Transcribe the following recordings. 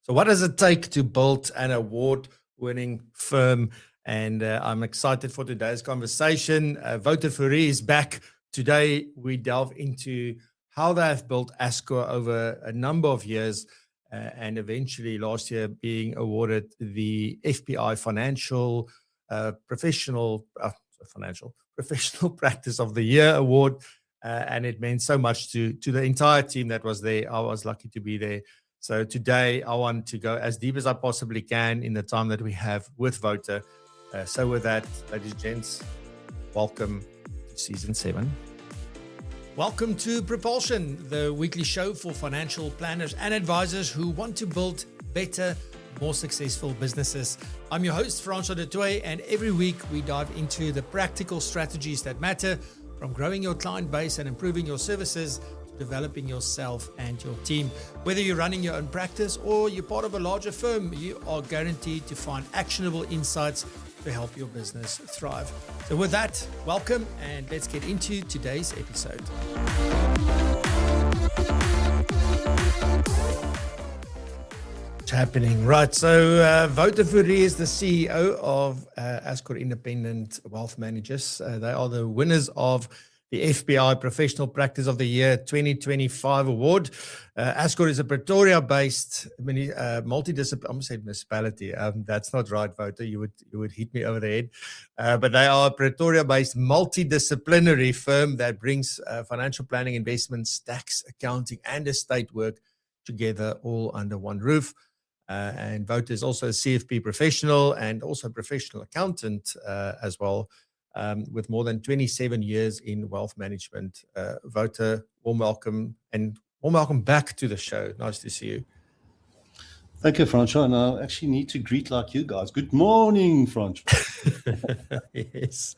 So what does it take to build an award-winning firm? And I'm excited for today's conversation. Wouter Fourie is back. Today, we delve into how they have built Ascor over a number of years and eventually last year being awarded the FPI Professional Practice of the Year award. And it meant so much to the entire team that was there. I was lucky to be there. So today, I want to go as deep as I possibly can in the time that we have with Wouter. So with that, ladies and gents, welcome to Season 7. Welcome to Propulsion, the weekly show for financial planners and advisors who want to build better, more successful businesses. I'm your host, Francois du Toit, and every week we dive into the practical strategies that matter, from growing your client base and improving your services to developing yourself and your team. Whether you're running your own practice or you're part of a larger firm, you are guaranteed to find actionable insights to help your business thrive. So with that, welcome, and let's get into today's episode. What's happening? Right, so Wouter Fourie is the CEO of Ascor Independent Wealth Managers. They are the winners of the FPI Professional Practice of the Year 2025 award. Ascor is a Pretoria-based multidisciplinary, I almost said municipality. That's not right, Wouter. You would hit me over the head. But they are a Pretoria-based multidisciplinary firm that brings financial planning, investments, tax, accounting, and estate work together all under one roof. And Wouter is also a CFP professional and also a professional accountant as well. With more than 27 years in wealth management. Wouter, warm welcome and warm welcome back to the show. Nice to see you. Thank you, Francois. And I actually need to greet like you guys. Good morning, Francois. Yes.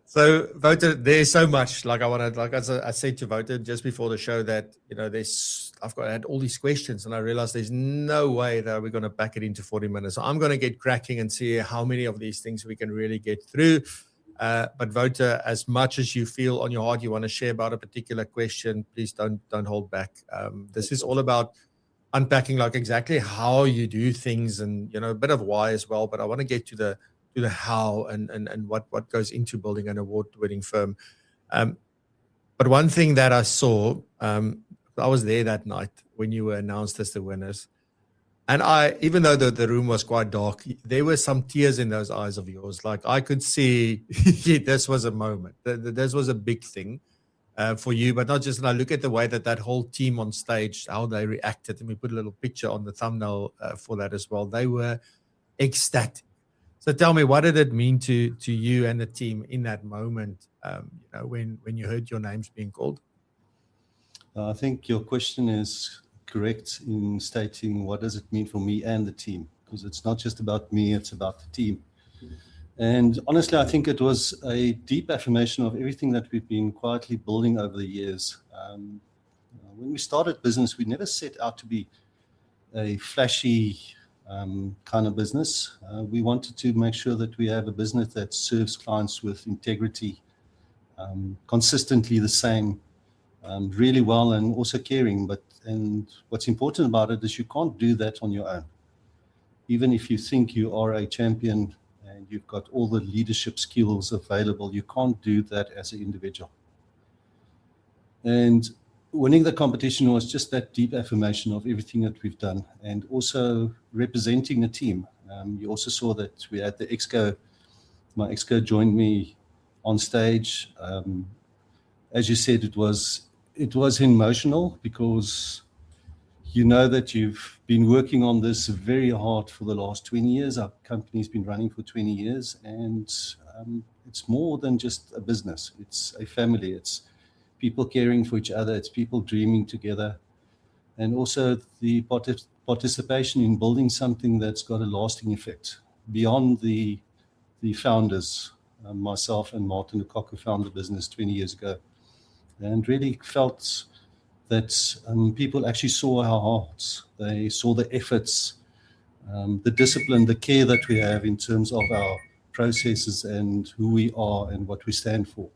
So Wouter, there's so much. Like I said to Wouter just before the show that I've had all these questions, and I realized there's no way that we're going to pack it into 40 minutes. So I'm going to get cracking and see how many of these things we can really get through. But Wouter, as much as you feel on your heart you want to share about a particular question, please don't hold back. This is all about unpacking like exactly how you do things and a bit of why as well. But I want to get to the how and what goes into building an award-winning firm. But one thing that I saw, I was there that night when you were announced as the winners. And even though the room was quite dark, there were some tears in those eyes of yours. Like I could see this was a moment. This was a big thing for you, but not just, and I look at the way that whole team on stage, how they reacted, and we put a little picture on the thumbnail for that as well. They were ecstatic. So tell me, what did it mean to you and the team in that moment when you heard your names being called? I think your question is correct in stating what does it mean for me and the team, because it's not just about me, it's about the team. And honestly, I think it was a deep affirmation of everything that we've been quietly building over the years. When we started business, we never set out to be a flashy kind of business. We wanted to make sure that we have a business that serves clients with integrity, consistently the same, really well, and also caring. And what's important about it is you can't do that on your own. Even if you think you are a champion and you've got all the leadership skills available, you can't do that as an individual. And winning the competition was just that deep affirmation of everything that we've done, and also representing the team. You also saw that we had the exco. My exco joined me on stage. As you said, it was emotional because you know that you've been working on this very hard for the last 20 years. Our company's been running for 20 years, and it's more than just a business. It's a family. It's people caring for each other. It's people dreaming together. And also the participation in building something that's got a lasting effect beyond the founders, myself and Martin de Kock, who founded the business 20 years ago. And really felt that people actually saw our hearts. They saw the efforts, the discipline, the care that we have in terms of our processes and who we are and what we stand for.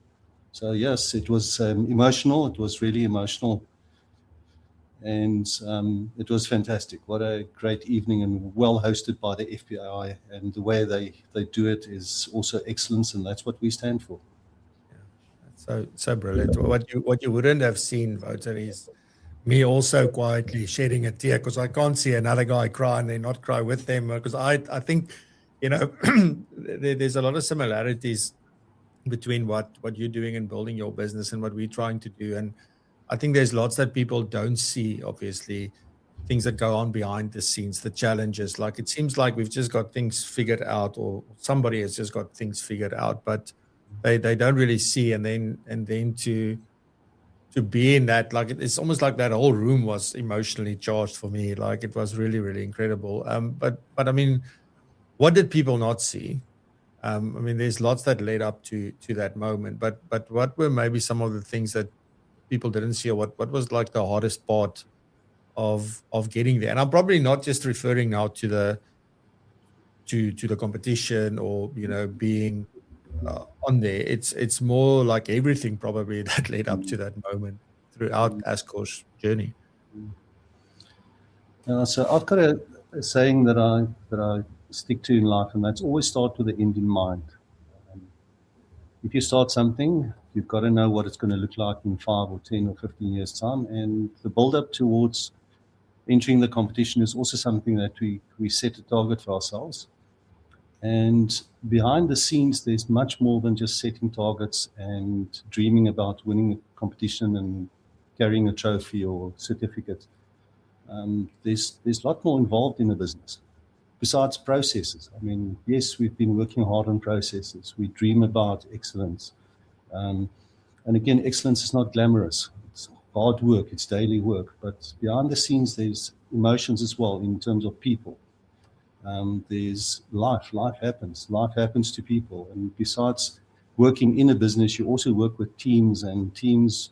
So yes, it was emotional. It was really emotional. And it was fantastic. What a great evening, and well hosted by the FPI. And the way they do it is also excellence, and that's what we stand for. So brilliant. What you wouldn't have seen, Wouter, is me also quietly shedding a tear, because I can't see another guy cry and then not cry with them. Because I think, there's a lot of similarities between what you're doing and building your business and what we're trying to do. And I think there's lots that people don't see, obviously, things that go on behind the scenes, the challenges. Like, it seems like we've just got things figured out, or somebody has just got things figured out, but they don't really see. And then to be in that, like, it's almost like that whole room was emotionally charged for me. Like, it was really, really incredible. But I mean, what did people not see? I mean, there's lots that led up to that moment, but what were maybe some of the things that people didn't see, or what was like the hardest part of getting there? And I'm probably not just referring now to the competition, or being on there. It's more like everything probably that led up to that moment throughout Ascor's journey. So I've got a saying that I stick to in life, and that's always start with the end in mind. If you start something, you've got to know what it's going to look like in 5 or 10 or 15 years' time. And the build-up towards entering the competition is also something that we set a target for ourselves. And behind the scenes, there's much more than just setting targets and dreaming about winning a competition and carrying a trophy or certificate. There's a lot more involved in the business besides processes. I mean, yes, we've been working hard on processes. We dream about excellence. And again, excellence is not glamorous. It's hard work. It's daily work. But behind the scenes, there's emotions as well in terms of people. There's life. Life happens to people. And besides working in a business, you also work with teams, and teams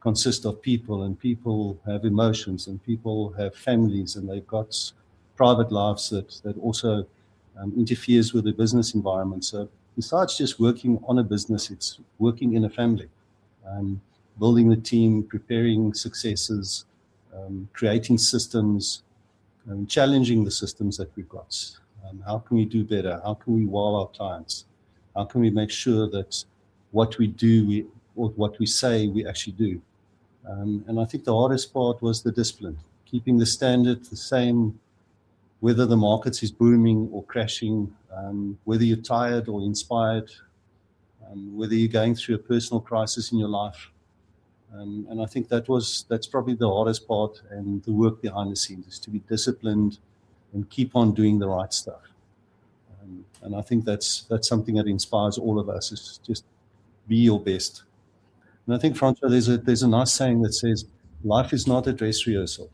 consist of people, and people have emotions, and people have families, and they've got private lives that also interferes with the business environment. So besides just working on a business, it's working in a family, building the team, preparing successes, creating systems, challenging the systems that we've got. How can we do better? How can we wow our clients? How can we make sure that what we do, or what we say, we actually do? And I think the hardest part was the discipline, keeping the standard the same, whether the market is booming or crashing, whether you're tired or inspired, whether you're going through a personal crisis in your life. And I think that's probably the hardest part, and the work behind the scenes is to be disciplined and keep on doing the right stuff. And I think that's something that inspires all of us, is just be your best. And I think, Francois, there's a nice saying that says, life is not a dress rehearsal.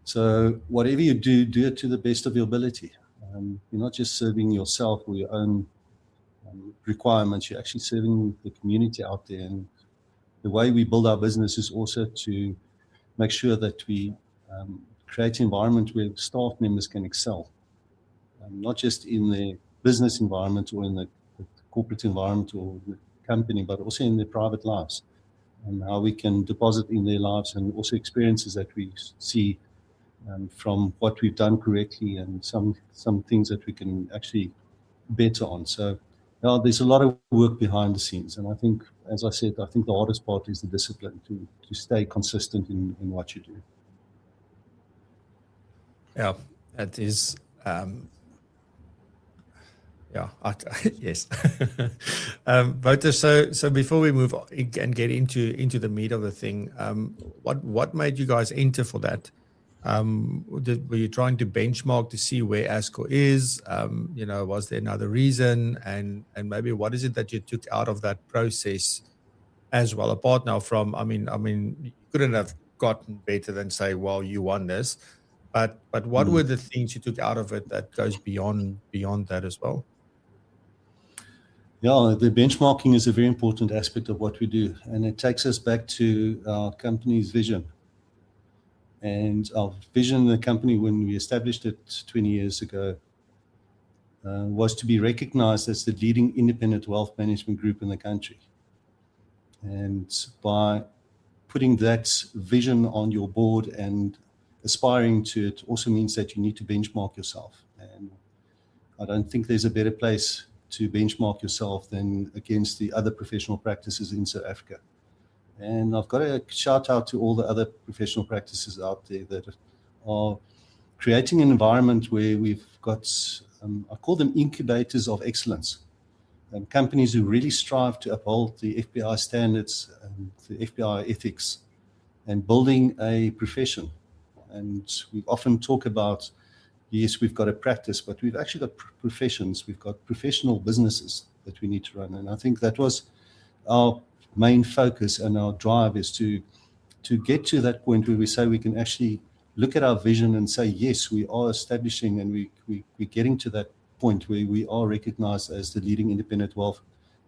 So whatever you do, do it to the best of your ability. You're not just serving yourself or your own requirements, you're actually serving the community out there. And the way we build our business is also to make sure that we create an environment where staff members can excel, not just in the business environment or in the corporate environment or the company, but also in their private lives, and how we can deposit in their lives, and also experiences that we see from what we've done correctly, and some things that we can actually better on. So there's a lot of work behind the scenes, and I think, as I said, I think the hardest part is the discipline to stay consistent in what you do. Yeah, that is. Yes. Wouter, so before we move on and get into the meat of the thing, what made you guys enter for that? Were you trying to benchmark to see where Ascor is? Was there another reason? And maybe what is it that you took out of that process as well? Apart now from, I mean, you couldn't have gotten better than say, well, you won this. But what were the things you took out of it that goes beyond that as well? Yeah, the benchmarking is a very important aspect of what we do, and it takes us back to our company's vision. And our vision in the company, when we established it 20 years ago, was to be recognized as the leading independent wealth management group in the country. And by putting that vision on your board and aspiring to it also means that you need to benchmark yourself. And I don't think there's a better place to benchmark yourself than against the other professional practices in South Africa. And I've got a shout out to all the other professional practices out there that are creating an environment where we've got, I call them incubators of excellence. Companies who really strive to uphold the FPI standards, the FPI ethics, and building a profession. And we often talk about, yes, we've got a practice, but we've actually got professions. We've got professional businesses that we need to run. And I think that was our main focus, and our drive is to get to that point where we say we can actually look at our vision and say, yes, we are establishing and we're getting to that point where we are recognized as the leading independent wealth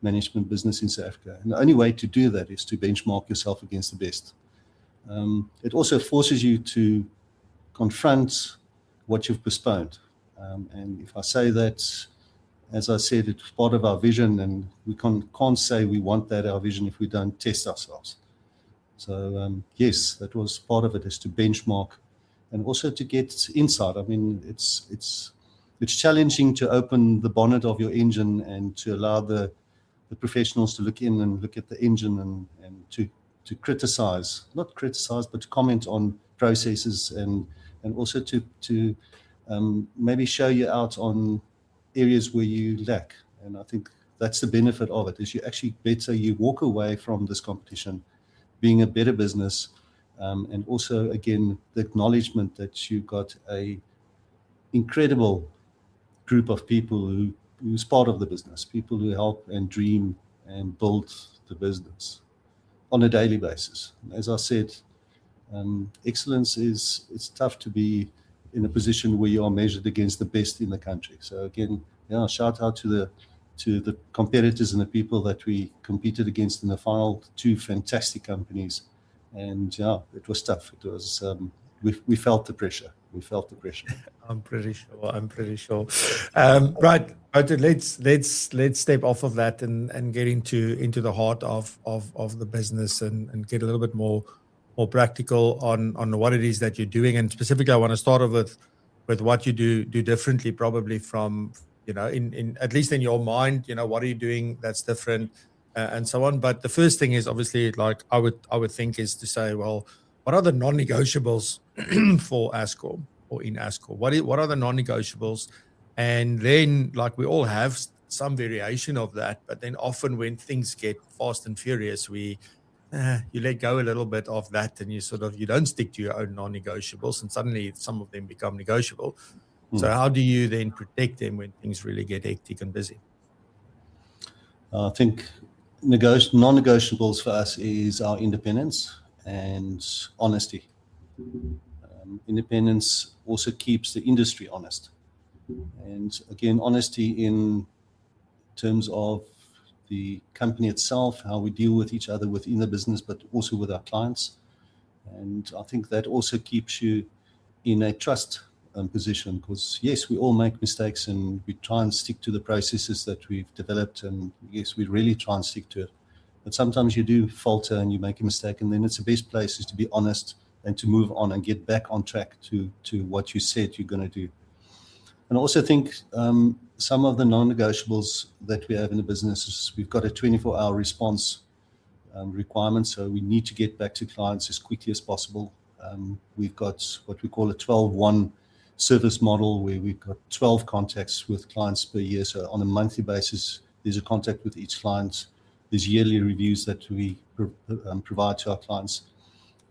management business in South Africa. And the only way to do that is to benchmark yourself against the best. It also forces you to confront what you've postponed. And if I say that, as I said, it's part of our vision, and we can't say we want that, our vision, if we don't test ourselves. So yes, that was part of it, is to benchmark and also to get insight. I mean, it's challenging to open the bonnet of your engine and to allow the professionals to look in and look at the engine and to criticize, not criticize, but to comment on processes and also to maybe show you out on areas where you lack. And I think that's the benefit of it, is you actually you walk away from this competition being a better business, and also, again, the acknowledgement that you've got a incredible group of people who's part of the business, people who help and dream and build the business on a daily basis. As I said, excellence it's tough to be in a position where you are measured against the best in the country. So again, shout out to the competitors and the people that we competed against in the final, two fantastic companies. And it was tough. It was we felt the pressure. I'm pretty sure. Right. Let's step off of that and get into the heart of the business and get a little bit more practical on what it is that you're doing. And specifically, I want to start off with what you do differently, probably from, in at least in your mind, what are you doing that's different, and so on. But the first thing is obviously, like I would think, is to say, well, what are the non-negotiables for Ascor or in Ascor? What are the non-negotiables? And then, like, we all have some variation of that, but then often when things get fast and furious, you let go a little bit of that, and you don't stick to your own non-negotiables, and suddenly some of them become negotiable. So how do you then protect them when things really get hectic and busy? I think non-negotiables for us is our independence and honesty. Independence also keeps the industry honest. And again, honesty in terms of the company itself, how we deal with each other within the business, but also with our clients. And I think that also keeps you in a trust position, because yes, we all make mistakes and we try and stick to the processes that we've developed, and yes, we really try and stick to it. But sometimes you do falter and you make a mistake, and then it's the best place is to be honest and to move on and get back on track to what you said you're going to do. And I also think some of the non-negotiables that we have in the business is we've got a 24-hour response requirement, so we need to get back to clients as quickly as possible. We've got what we call a 12-1 service model, where we've got 12 contacts with clients per year. So on a monthly basis, there's a contact with each client. There's yearly reviews that we provide to our clients.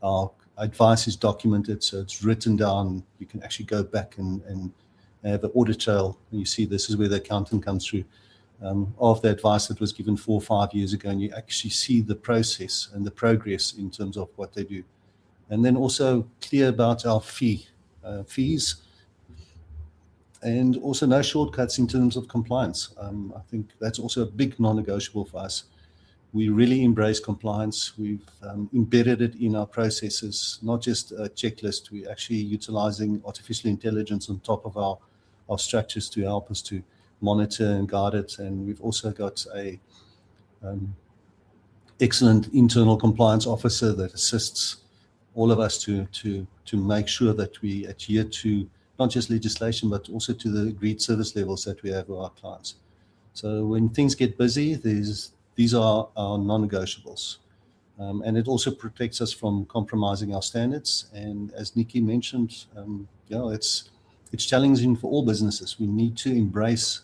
Our advice is documented, so it's written down. You can actually go back and have an audit trail, and you see this is where the accountant comes through of the advice that was given 4 or 5 years ago, and you actually see the process and the progress in terms of what they do. And then also clear about our fees, and also no shortcuts in terms of compliance. I think that's also a big non-negotiable for us. We really embrace compliance. We've embedded it in our processes, not just a checklist. We're actually utilizing artificial intelligence on top of our structures to help us to monitor and guide it. And we've also got a excellent internal compliance officer that assists all of us to make sure that we adhere to not just legislation, but also to the agreed service levels that we have with our clients. So when things get busy, these are our non-negotiables. And it also protects us from compromising our standards. And as Nikki mentioned, it's challenging for all businesses. We need to embrace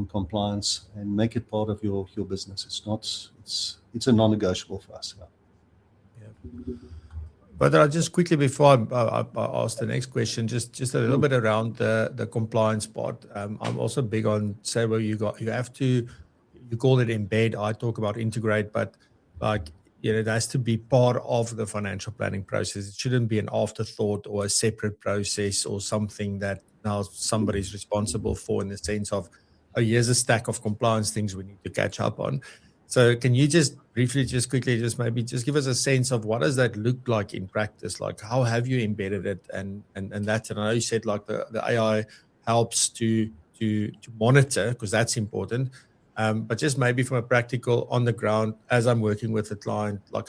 compliance and make it part of your business. It's a non-negotiable for us. Yeah. But I just quickly, before I ask the next question, just a little bit around the compliance part. I'm also big on, say, where you have to, you call it embed. I talk about integrate, but like, it has to be part of the financial planning process. It shouldn't be an afterthought or a separate process or something that now somebody's responsible for, in the sense of, oh, here's a stack of compliance things we need to catch up on. So can you just briefly, just quickly, just maybe just give us a sense of what does that look like in practice? Like, how have you embedded it? And that's, and I know you said like the AI helps to monitor, because that's important. But just maybe from a practical on the ground, as I'm working with a client, like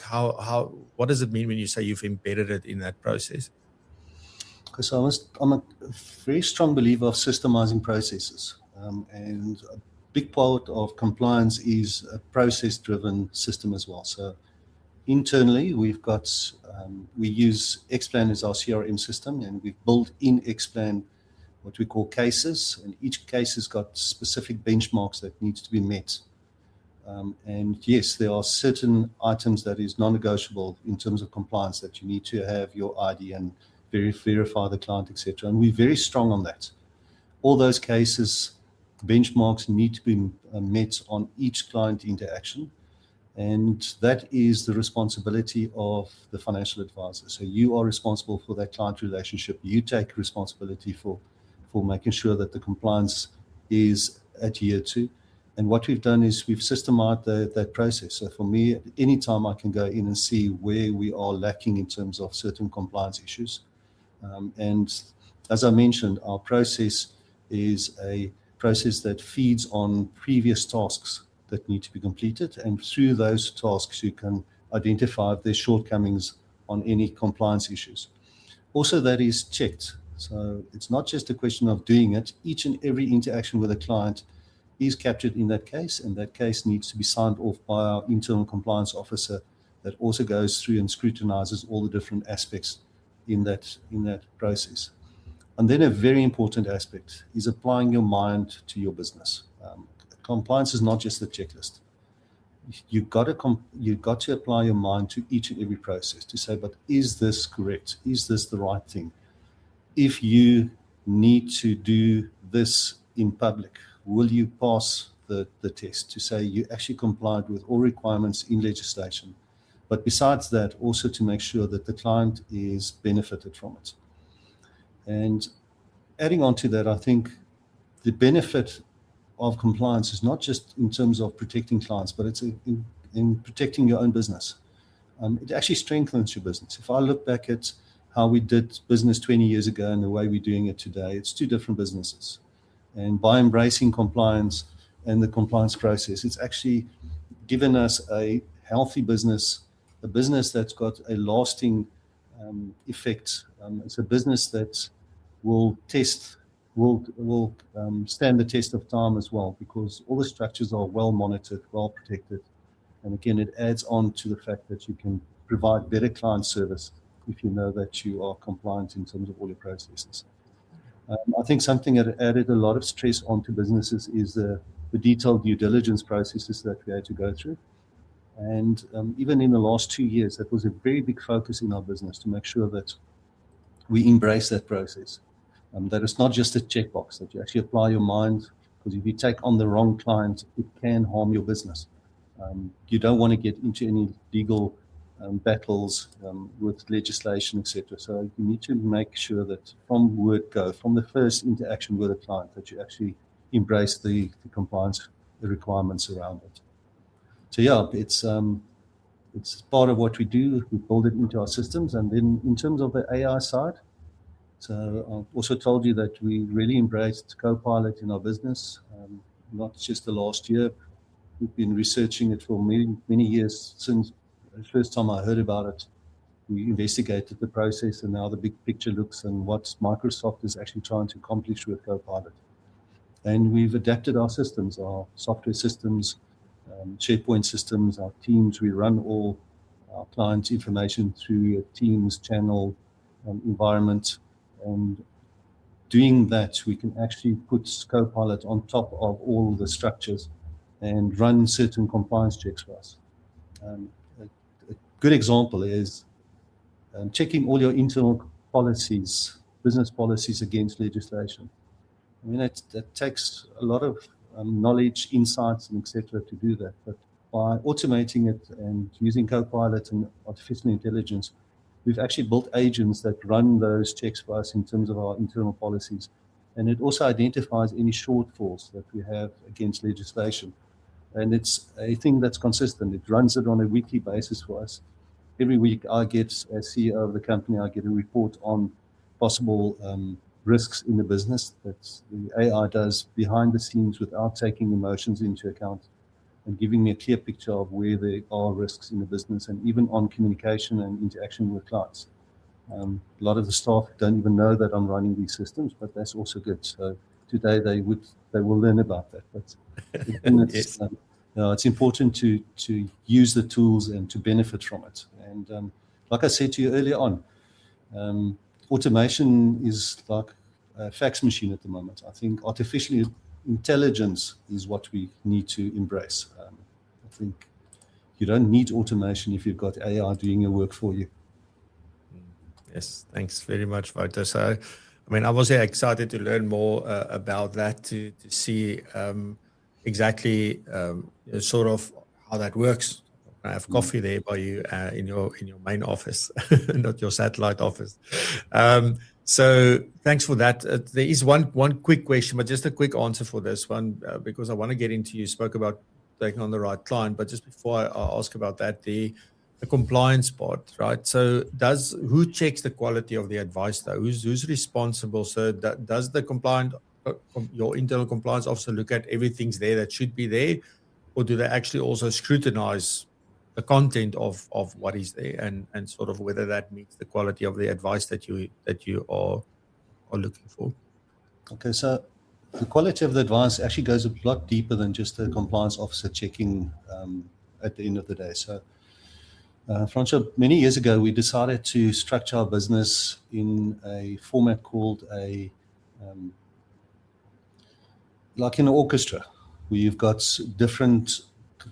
what does it mean when you say you've embedded it in that process? Because I'm a very strong believer of systemizing processes. And a big part of compliance is a process-driven system as well. So internally, we use Xplan as our CRM system, and we've built in Xplan what we call cases, and each case has got specific benchmarks that needs to be met. And yes, there are certain items that is non-negotiable in terms of compliance, that you need to have your ID and verify the client, etc. And we're very strong on that. All those cases, benchmarks need to be met on each client interaction. And that is the responsibility of the financial advisor. So you are responsible for that client relationship. You take responsibility for making sure that the compliance is adhered to. And what we've done is we've systemized that process. So for me, anytime I can go in and see where we are lacking in terms of certain compliance issues. And as I mentioned, our process is a process that feeds on previous tasks that need to be completed. And through those tasks, you can identify if there's shortcomings on any compliance issues. Also, that is checked. So it's not just a question of doing it. Each and every interaction with a client is captured in that case, and that case needs to be signed off by our internal compliance officer that also goes through and scrutinizes all the different aspects in that process. And then a very important aspect is applying your mind to your business. Compliance is not just a checklist. You've got to apply your mind to each and every process to say, but is this correct? Is this the right thing? If you need to do this in public, will you pass the test to say you actually complied with all requirements in legislation? But besides that, also to make sure that the client is benefited from it. And adding on to that, I think the benefit of compliance is not just in terms of protecting clients, but it's in protecting your own business. It actually strengthens your business. If I look back at how we did business 20 years ago and the way we're doing it today, it's two different businesses. And by embracing compliance and the compliance process, it's actually given us a healthy business, a business that's got a lasting effect. It's a business that will stand the test of time as well, because all the structures are well monitored, well protected. And again, it adds on to the fact that you can provide better client service if you know that you are compliant in terms of all your processes. I think something that added a lot of stress onto businesses is the detailed due diligence processes that we had to go through. And even in the last 2 years, that was a very big focus in our business to make sure that we embrace that process. That it's not just a checkbox, that you actually apply your mind, because if you take on the wrong client, it can harm your business. You don't want to get into any legal battles with legislation, etc. So you need to make sure that from word go, from the first interaction with a client, that you actually embrace the compliance, the requirements around it. So yeah, it's part of what we do. We build it into our systems. And then in terms of the AI side, so I also told you that we really embraced Copilot in our business, not just the last year, we've been researching it for many years. Since the first time I heard about it, we investigated the process, and now the big picture looks and what Microsoft is actually trying to accomplish with Copilot. And we've adapted our systems, our software systems, SharePoint systems, our teams. We run all our clients' information through a Teams channel environment. And doing that, we can actually put Copilot on top of all the structures and run certain compliance checks for us. A good example is checking all your internal policies, business policies against legislation. I mean, that takes a lot of knowledge, insights, and etc. to do that. But by automating it and using Copilot and artificial intelligence, we've actually built agents that run those checks for us in terms of our internal policies. And it also identifies any shortfalls that we have against legislation. And it's a thing that's consistent. It runs it on a weekly basis for us. Every week I get, as CEO of the company, I get a report on possible risks in the business that the AI does behind the scenes without taking emotions into account and giving me a clear picture of where there are risks in the business and even on communication and interaction with clients. A lot of the staff don't even know that I'm running these systems, but that's also good. So today they will learn about that. But it's, Yes. it's important to use the tools and to benefit from it. And like I said to you earlier on, automation is like a fax machine at the moment. I think artificial intelligence is what we need to embrace. I think you don't need automation if you've got AI doing your work for you. Yes, thanks very much, Wouter. So, I mean, I was excited to learn more about that, to see exactly sort of how that works. I have coffee there by you in your main office, not your satellite office. So thanks for that. There is one quick question, but just a quick answer for this one, because I want to get into, you spoke about taking on the right client, but just before I ask about that, the compliance part, right? So who checks the quality of the advice though? Who's responsible? So does the compliant, your internal compliance officer look at everything's there that should be there, or do they actually also scrutinize the content of what is there and sort of whether that meets the quality of the advice that you are looking for? Okay, so the quality of the advice actually goes a lot deeper than just the compliance officer checking at the end of the day. So, Francois, many years ago, we decided to structure our business in a format called like in an orchestra, where you've got different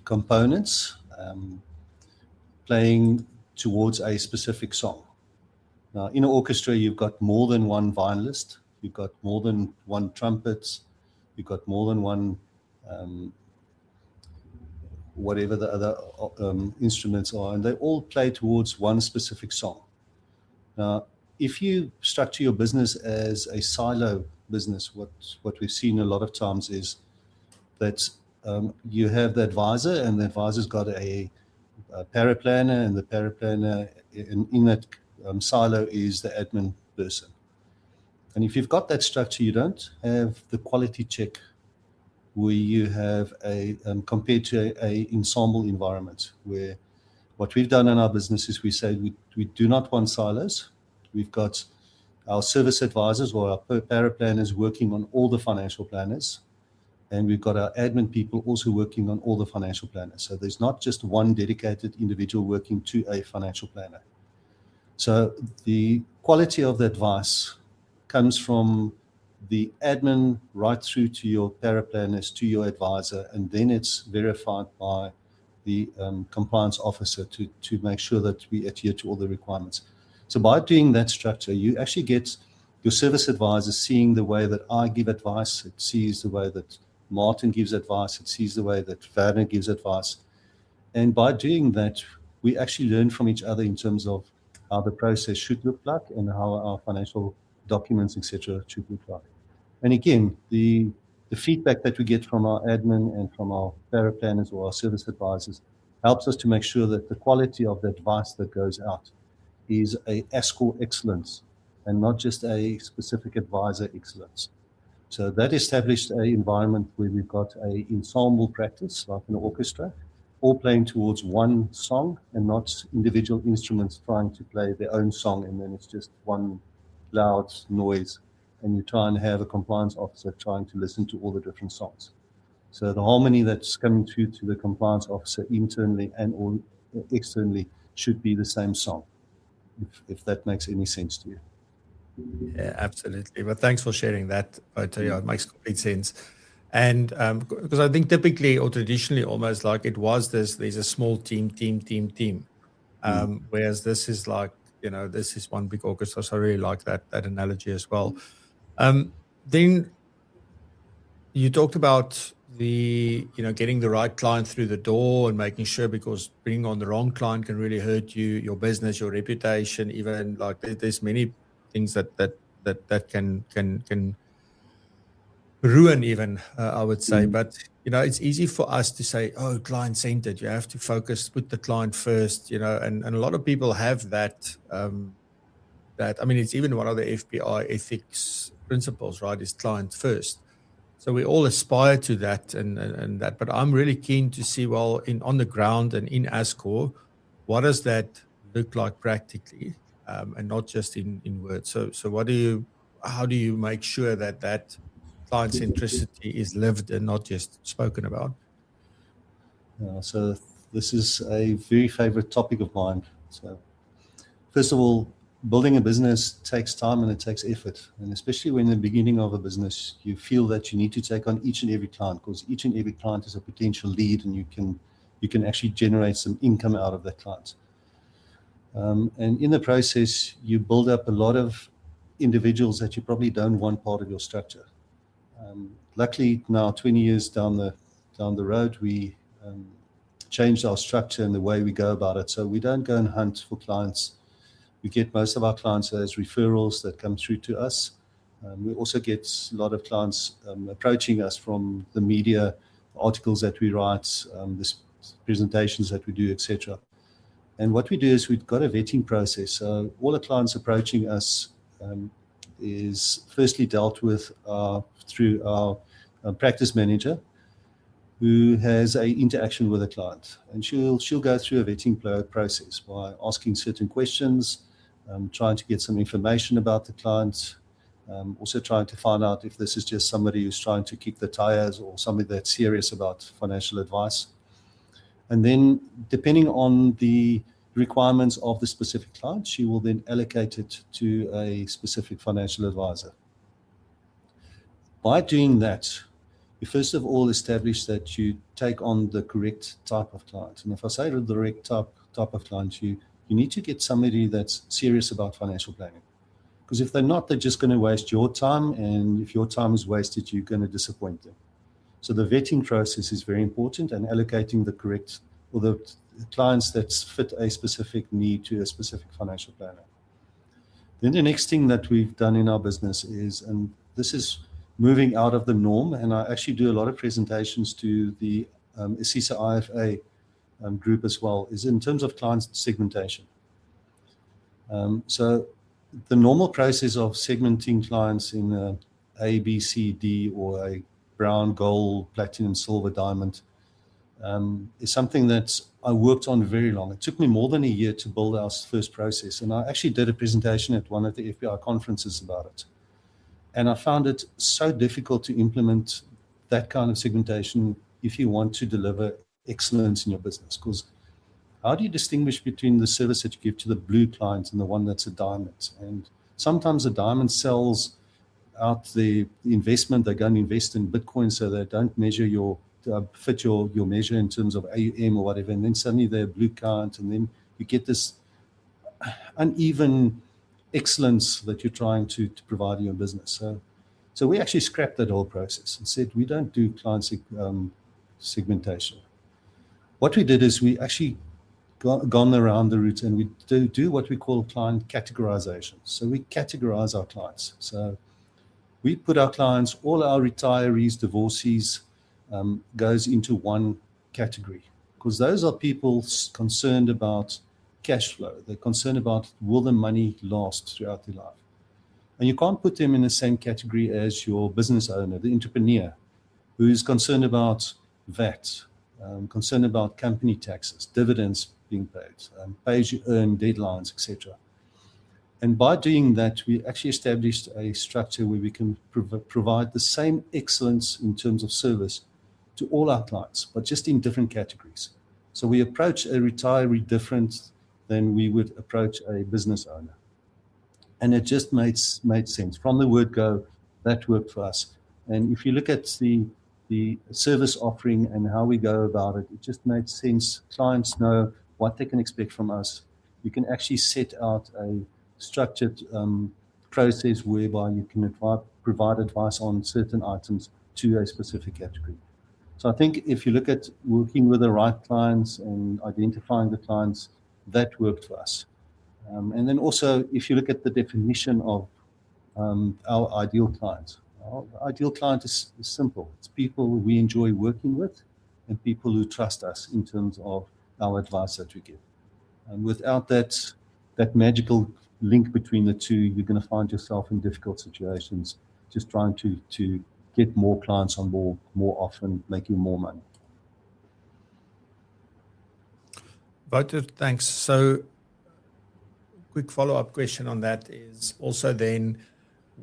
components playing towards a specific song. Now, in an orchestra, you've got more than one violinist, you've got more than one trumpet, you've got more than one whatever the other instruments are, and they all play towards one specific song. Now, if you structure your business as a silo business, what we've seen a lot of times is that you have the advisor, and the advisor's got a paraplanner, and the paraplanner in that silo is the admin person. And if you've got that structure, you don't have the quality check where you have compared to a ensemble environment, where what we've done in our business is we say we do not want silos. We've got our service advisors or our paraplanners working on all the financial planners, and we've got our admin people also working on all the financial planners. So there's not just one dedicated individual working to a financial planner. So the quality of the advice comes from the admin right through to your paraplanners, to your advisor, and then it's verified by the compliance officer to make sure that we adhere to all the requirements. So by doing that structure, you actually get your service advisor seeing the way that I give advice, it sees the way that Martin gives advice, it sees the way that Werner gives advice. And by doing that, we actually learn from each other in terms of how the process should look like and how our financial documents, etc., should look like. And again, the feedback that we get from our admin and from our paraplanners or our service advisors helps us to make sure that the quality of the advice that goes out is a Ascor excellence and not just a specific advisor excellence. So that established an environment where we've got an ensemble practice, like an orchestra, all playing towards one song and not individual instruments trying to play their own song, and then it's just one loud noise, and you try and have a compliance officer trying to listen to all the different songs. So the harmony that's coming through to the compliance officer internally and or externally should be the same song, if that makes any sense to you. Yeah, absolutely. But thanks for sharing that, Wouter. Yeah, it makes complete sense. And because I think typically or traditionally almost like it was this, there's a small team. Whereas this is like, this is one big orchestra. So I really like that analogy as well. Then you talked about getting the right client through the door and making sure, because bringing on the wrong client can really hurt you, your business, your reputation, even like there's many things that can ruin even, I would say. But, it's easy for us to say, oh, client centered, you have to put the client first, and a lot of people have that, it's even one of the FPI ethics principles, right? Is client first. So we all aspire to that and that, but I'm really keen to see, well, on the ground and in Ascor, what does that look like practically, and not just in words. So how do you make sure that client centricity is lived and not just spoken about? So this is a very favorite topic of mine. So first of all, building a business takes time and it takes effort. And especially when in the beginning of a business, you feel that you need to take on each and every client, because each and every client is a potential lead, and you can actually generate some income out of that client. And in the process, you build up a lot of individuals that you probably don't want part of your structure. Luckily, now 20 years down the road, we changed our structure and the way we go about it. So we don't go and hunt for clients. We get most of our clients as referrals that come through to us. We also get a lot of clients approaching us from the media, articles that we write, the presentations that we do, etc. And what we do is we've got a vetting process. So all the clients approaching us is firstly dealt with through our practice manager, who has an interaction with the client. And she'll go through a vetting process by asking certain questions, trying to get some information about the client, also trying to find out if this is just somebody who's trying to kick the tires or somebody that's serious about financial advice. And then, depending on the requirements of the specific client, she will then allocate it to a specific financial advisor. By doing that, you first of all establish that you take on the correct type of client. And if I say the correct type of client, you need to get somebody that's serious about financial planning. Because if they're not, they're just going to waste your time. And if your time is wasted, you're going to disappoint them. So the vetting process is very important, and allocating the correct or the clients that fit a specific need to a specific financial planner. Then the next thing that we've done in our business is, and this is moving out of the norm, and I actually do a lot of presentations to the ASISA IFA group as well, is in terms of client segmentation. So the normal process of segmenting clients in A, B, C, D, or a brown, gold, platinum, silver, diamond, is something that I worked on very long. It took me more than a year to build our first process, and I actually did a presentation at one of the FPI conferences about it. And I found it so difficult to implement that kind of segmentation if you want to deliver excellence in your business. Because how do you distinguish between the service that you give to the blue client and the one that's a diamond? And sometimes a diamond sells out the investment. They go and invest in Bitcoin, so they don't measure fit your measure in terms of AUM or whatever. And then suddenly they're a blue client, and then you get this uneven excellence that you're trying to provide in your business. So we actually scrapped that whole process and said we don't do client segmentation. What we did is we actually gone around the route, and we do what we call client categorization. So we categorize our clients. So we put our clients, all our retirees, divorcees, goes into one category, because those are people concerned about cash flow. They're concerned about, will the money last throughout their life? And you can't put them in the same category as your business owner, the entrepreneur, who is concerned about VAT, concerned about company taxes, dividends being paid, pay-as-you-earn deadlines, etc. And by doing that, we actually established a structure where we can provide the same excellence in terms of service to all our clients, but just in different categories. So we approach a retiree different than we would approach a business owner. And it just made sense. From the word go, that worked for us. And if you look at the service offering and how we go about it, it just made sense. Clients know what they can expect from us. You can actually set out a structured process whereby you can provide advice on certain items to a specific category. So I think if you look at working with the right clients and identifying the clients, that worked for us. And then also, if you look at the definition of our ideal client, our ideal client is simple. It's people we enjoy working with and people who trust us in terms of our advice that we give. And without that magical link between the two, you're going to find yourself in difficult situations, just trying to get more clients on board more often, making more money. Wouter, thanks. So quick follow-up question on that is also then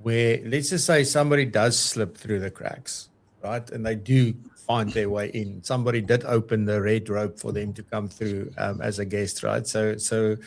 where, let's just say somebody does slip through the cracks, right? And they do find their way in. Somebody did open the red rope for them to come through as a guest, right? So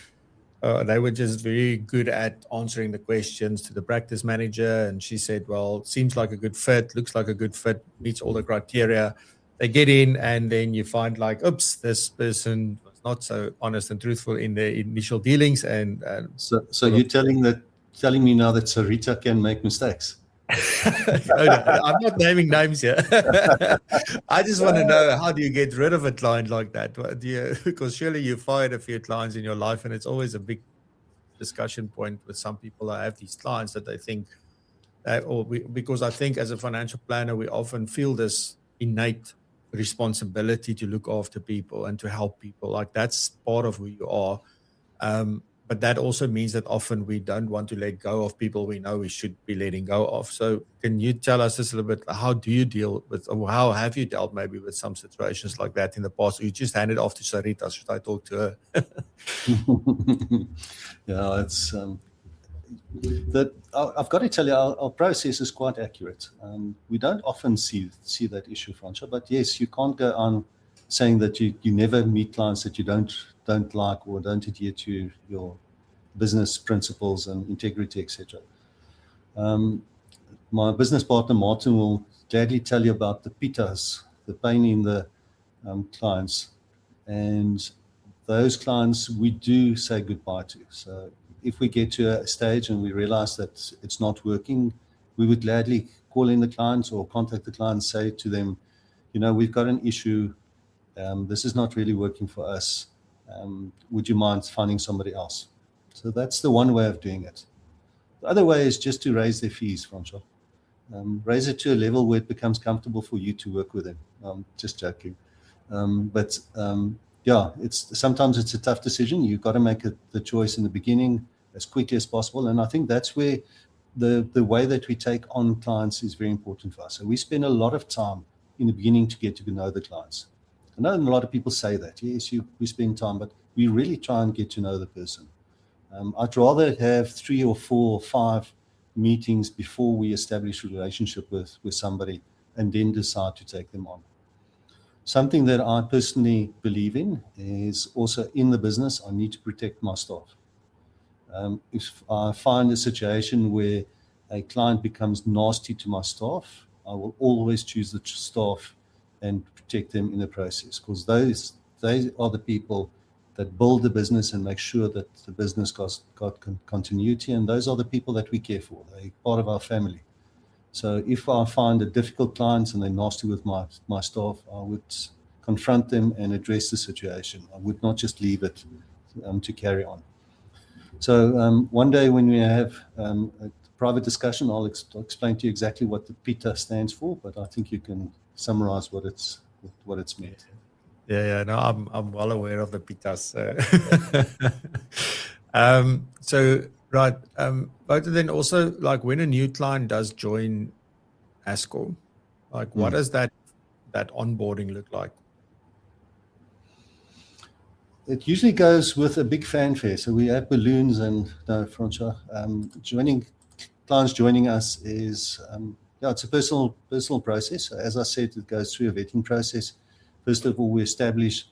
they were just very good at answering the questions to the practice manager. And she said, well, seems like a good fit, looks like a good fit, meets all the criteria. They get in and then you find like, oops, this person was not so honest and truthful in their initial dealings. And so you're telling me now that Sarita can make mistakes? No, I'm not naming names here. I just want to know, how do you get rid of a client like that? Because surely you fired a few clients in your life, and it's always a big discussion point with some people that have these clients that they think, because I think as a financial planner, we often feel this innate responsibility to look after people and to help people. Like that's part of who you are. But that also means that often we don't want to let go of people we know we should be letting go of. So can you tell us just a little bit, how do you deal with, or how have you dealt maybe with some situations like that in the past? Or you just hand it off to Sarita, should I talk to her? Yeah, it's I've got to tell you, our process is quite accurate. We don't often see that issue, Francois, but yes, you can't go on saying that you never meet clients that you don't like or don't adhere to your business principles and integrity, etc. My business partner, Martin, will gladly tell you about the pitas, the pain in the clients. And those clients we do say goodbye to. So if we get to a stage and we realize that it's not working, we would gladly call in the clients or contact the client, say to them, we've got an issue. This is not really working for us. Would you mind finding somebody else? So that's the one way of doing it. The other way is just to raise their fees, Francois. Raise it to a level where it becomes comfortable for you to work with them. Just joking. Yeah, sometimes it's a tough decision. You've got to make the choice in the beginning as quickly as possible. And I think that's where the way that we take on clients is very important for us. So we spend a lot of time in the beginning to get to know the clients. I know a lot of people say that, yes, we spend time, but we really try and get to know the person. I'd rather have 3 or 4 or 5 meetings before we establish a relationship with somebody and then decide to take them on. Something that I personally believe in is also in the business, I need to protect my staff. If I find a situation where a client becomes nasty to my staff, I will always choose the staff and protect them in the process, because they are the people that build the business and make sure that the business got continuity, and those are the people that we care for. They're part of our family. So if I find a difficult client and they're nasty with my staff, I would confront them and address the situation. I would not just leave it to carry on. So one day when we have a private discussion, I'll explain to you exactly what the PITA stands for, but I think you can summarize what it's meant. Yeah, no, I'm well aware of the PITAs. So Right. But then also, like when a new client does join Ascor, like what does that onboarding look like? It usually goes with a big fanfare. So we have balloons and Francois, clients joining us is, it's a personal process. As I said, it goes through a vetting process. First of all, we establish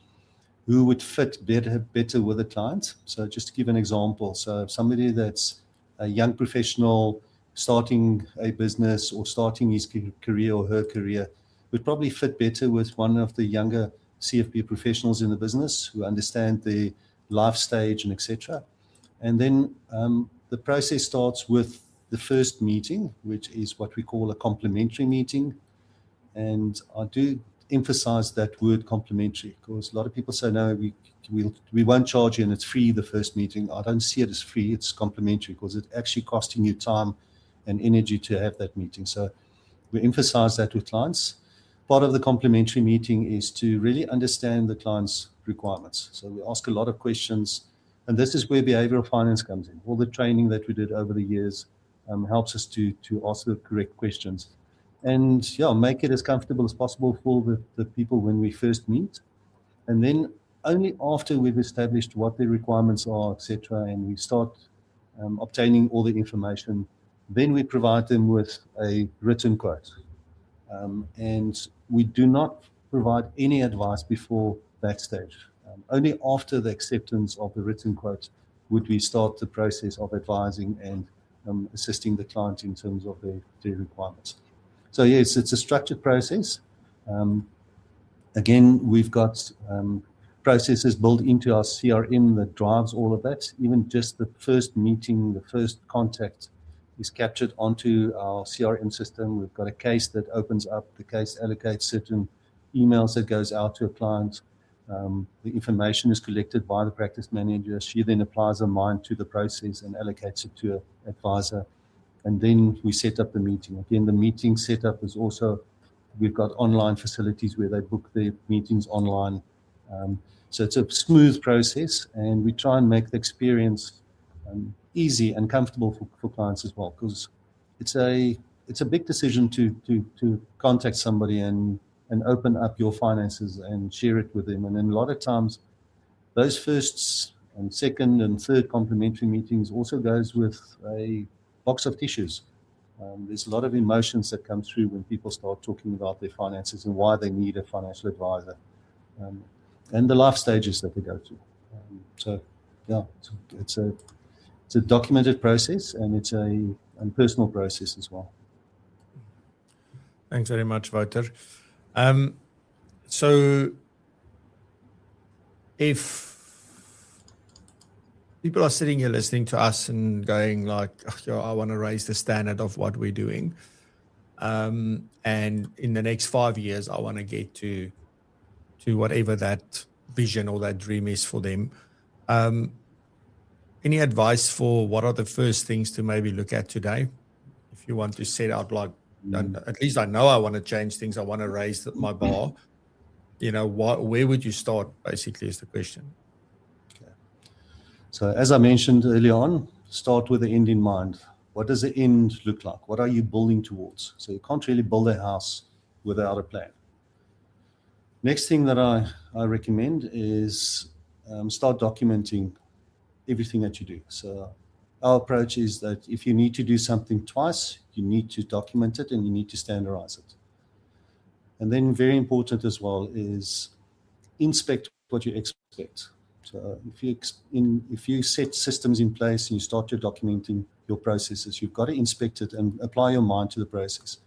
who would fit better with the client. So just to give an example, so somebody that's a young professional starting a business or starting his career or her career would probably fit better with one of the younger CFP professionals in the business who understand the life stage and etc. And then the process starts with the first meeting, which is what we call a complimentary meeting. And I do emphasize that word complimentary because a lot of people say, no, we won't charge you and it's free the first meeting. I don't see it as free, it's complimentary because it's actually costing you time and energy to have that meeting. So we emphasize that with clients. Part of the complimentary meeting is to really understand the client's requirements. So we ask a lot of questions, and this is where behavioral finance comes in. All the training that we did over the years helps us to ask the correct questions. And make it as comfortable as possible for the people when we first meet. And then only after we've established what their requirements are, etc., and we start obtaining all the information, then we provide them with a written quote. And we do not provide any advice before that stage. Only after the acceptance of the written quote would we start the process of advising and assisting the client in terms of their requirements. So yes, it's a structured process. Again, we've got processes built into our CRM that drives all of that. Even just the first meeting, the first contact is captured onto our CRM system. We've got a case that opens up. The case allocates certain emails that goes out to a client. The information is collected by the practice manager. She then applies her mind to the process and allocates it to an advisor. And then we set up the meeting. Again, the meeting setup is also, we've got online facilities where they book their meetings online. So it's a smooth process, and we try and make the experience easy and comfortable for clients as well, because it's a big decision to contact somebody and open up your finances and share it with them. And then a lot of times those first and second and third complimentary meetings also goes with a box of tissues. There's a lot of emotions that come through when people start talking about their finances and why they need a financial advisor, and the life stages that they go through. It's a documented process, and it's a personal process as well. Thanks very much, Wouter. So if people are sitting here listening to us and going like, I want to raise the standard of what we're doing, and in the next 5 years, I want to get to whatever that vision or that dream is for them. Any advice for what are the first things to maybe look at today? If you want to set out like, at least I know I want to change things. I want to raise my bar. Where would you start, basically, is the question. Okay. So as I mentioned earlier on, start with the end in mind. What does the end look like? What are you building towards? So you can't really build a house without a plan. Next thing that I recommend is start documenting everything that you do. So our approach is that if you need to do something twice, you need to document it and you need to standardize it. And then very important as well is inspect what you expect. So if you set systems in place and you start your documenting your processes, you've got to inspect it and apply your mind to the process.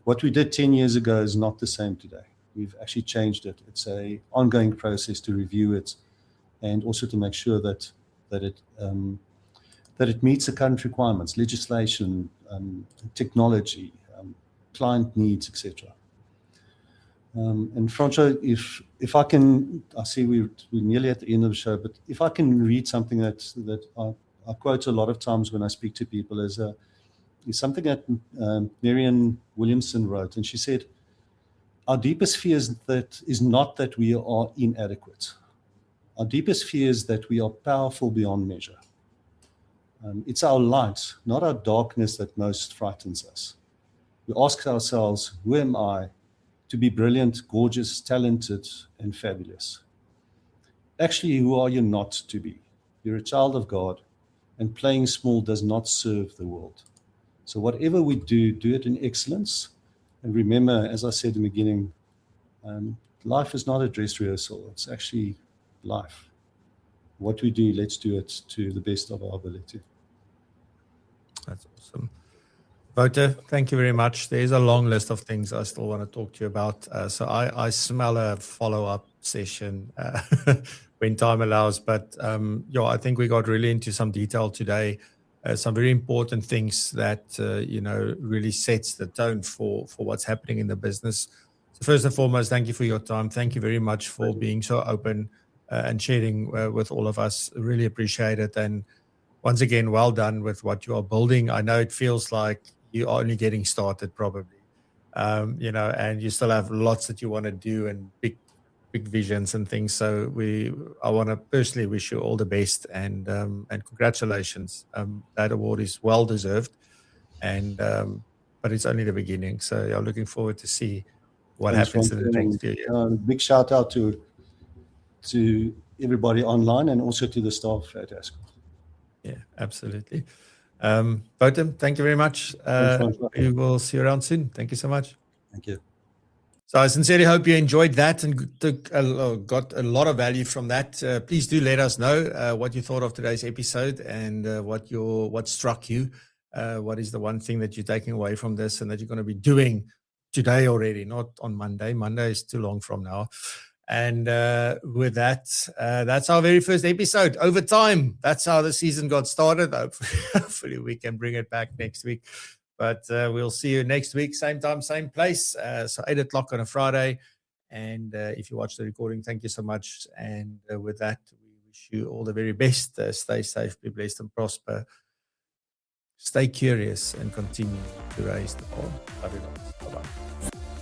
What we did 10 years ago is not the same today. We've actually changed it. It's an ongoing process to review it and also to make sure that it meets the current requirements, legislation, technology, client needs, etc. And Francois, if I can, I see we're nearly at the end of the show, but if I can read something that I quote a lot of times when I speak to people is something that Marianne Williamson wrote, and she said, "Our deepest fear is not that we are inadequate. Our deepest fear is that we are powerful beyond measure." It's our light, not our darkness, that most frightens us. We ask ourselves, who am I to be brilliant, gorgeous, talented, and fabulous? Actually, who are you not to be? You're a child of God, and playing small does not serve the world. So whatever we do, do it in excellence. And remember, as I said in the beginning, life is not a dress rehearsal. It's actually life. What we do, let's do it to the best of our ability. That's awesome. Wouter, thank you very much. There's a long list of things I still want to talk to you about. So I smell a follow-up session when time allows. But I think we got really into some detail today. Some very important things that, really sets the tone for what's happening in the business. So first and foremost, thank you for your time. Thank you very much for being so open and sharing with all of us. Really appreciate it. And once again, well done with what you are building. I know it feels like you are only getting started probably, and you still have lots that you want to do and big visions and things. So I want to personally wish you all the best and congratulations. That award is well deserved, but it's only the beginning. So I'm looking forward to see what happens in the next few years. Big shout out to everybody online and also to the staff at Ascor. Yeah, absolutely. Wouter, thank you very much. We will see you around soon. Thank you so much. Thank you. So I sincerely hope you enjoyed that and got a lot of value from that. Please do let us know what you thought of today's episode and what struck you. What is the one thing that you're taking away from this and that you're going to be doing today already, not on Monday. Monday is too long from now. And with that, that's our very first episode over time. That's how the season got started. Hopefully we can bring it back next week. But we'll see you next week, same time, same place. So 8 o'clock on a Friday. And if you watch the recording, thank you so much. And with that, we wish you all the very best. Stay safe, be blessed and prosper. Stay curious and continue to raise the bar. Love you guys. Bye-bye.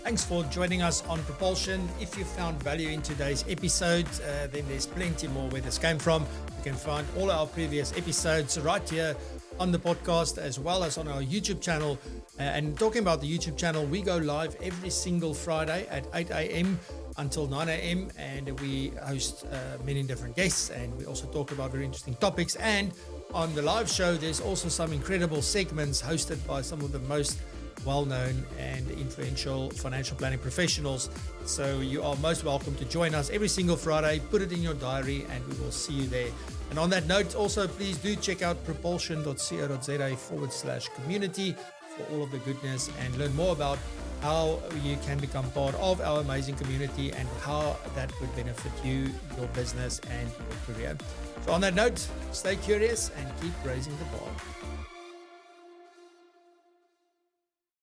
Thanks for joining us on Propulsion. If you found value in today's episode, then there's plenty more where this came from. You can find all our previous episodes right here on the podcast as well as on our YouTube channel. And talking about the YouTube channel, we go live every single Friday at 8 a.m. until 9 a.m. and we host many different guests and we also talk about very interesting topics. And on the live show, there's also some incredible segments hosted by some of the most well-known and influential financial planning professionals. So you are most welcome to join us every single Friday. Put it in your diary and we will see you there. And on that note, also please do check out propulsion.co.za/community for all of the goodness and learn more about how you can become part of our amazing community and how that would benefit you, your business and your career. So on that note, stay curious and keep raising the bar.